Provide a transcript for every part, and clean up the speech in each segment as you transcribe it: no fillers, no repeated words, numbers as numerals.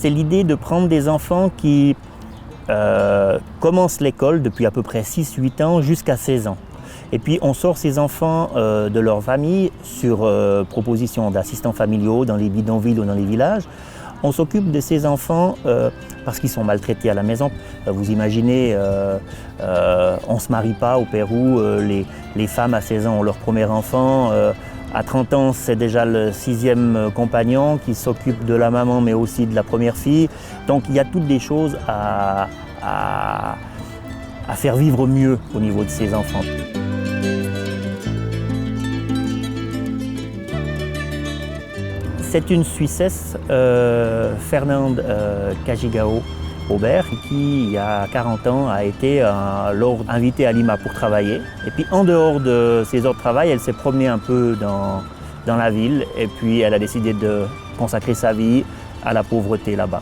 c'est l'idée de prendre des enfants qui commencent l'école depuis à peu près 6-8 ans jusqu'à 16 ans. Et puis on sort ces enfants de leur famille sur proposition d'assistants familiaux dans les bidonvilles ou dans les villages. On s'occupe de ces enfants parce qu'ils sont maltraités à la maison. Vous imaginez, on ne se marie pas au Pérou, les femmes à 16 ans ont leur premier enfant. À 30 ans, c'est déjà le 6e compagnon qui s'occupe de la maman mais aussi de la première fille. Donc il y a toutes des choses à faire vivre mieux au niveau de ces enfants. C'est une Suissesse, Fernande Kajigao-Aubert, qui, il y a 40 ans, a été invitée à Lima pour travailler. Et puis, en dehors de ses heures de travail, elle s'est promenée un peu dans la ville. Et puis, elle a décidé de consacrer sa vie à la pauvreté là-bas.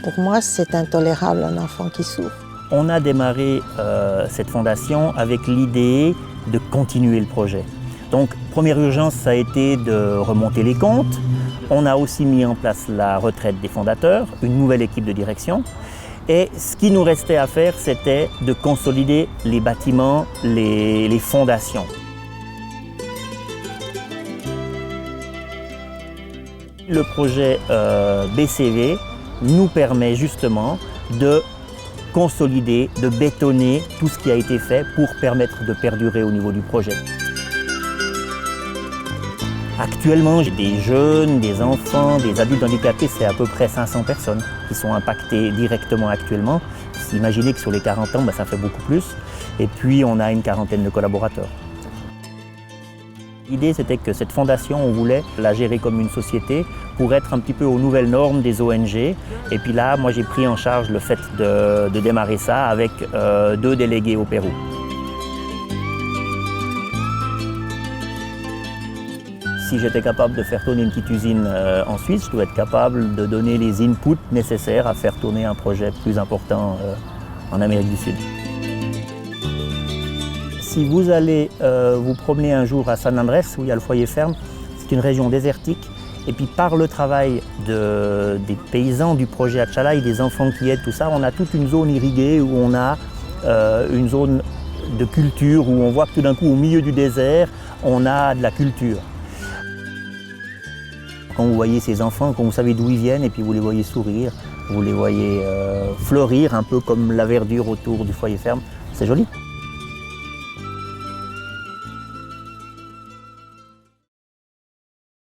Pour moi, c'est intolérable, un enfant qui souffre. On a démarré cette fondation avec l'idée de continuer le projet. Donc, première urgence, ça a été de remonter les comptes. On a aussi mis en place la retraite des fondateurs, une nouvelle équipe de direction. Et ce qui nous restait à faire, c'était de consolider les bâtiments, les fondations. Le projet BCV nous permet justement de consolider, de bétonner tout ce qui a été fait pour permettre de perdurer au niveau du projet. Actuellement, j'ai des jeunes, des enfants, des adultes handicapés, c'est à peu près 500 personnes qui sont impactées directement actuellement. Imaginez que sur les 40 ans, ça fait beaucoup plus. Et puis, on a une quarantaine de collaborateurs. L'idée, c'était que cette fondation, on voulait la gérer comme une société pour être un petit peu aux nouvelles normes des ONG. Et puis là, moi, j'ai pris en charge le fait de démarrer ça avec 2 délégués au Pérou. Si j'étais capable de faire tourner une petite usine en Suisse, je dois être capable de donner les inputs nécessaires à faire tourner un projet plus important en Amérique du Sud. Si vous allez vous promener un jour à San Andrés, où il y a le foyer ferme, c'est une région désertique. Et puis par le travail des paysans du projet Achalay, des enfants qui aident, tout ça, on a toute une zone irriguée où on a une zone de culture, où on voit que tout d'un coup, au milieu du désert, on a de la culture. Quand vous voyez ces enfants, quand vous savez d'où ils viennent et puis vous les voyez sourire, vous les voyez fleurir un peu comme la verdure autour du foyer ferme, c'est joli.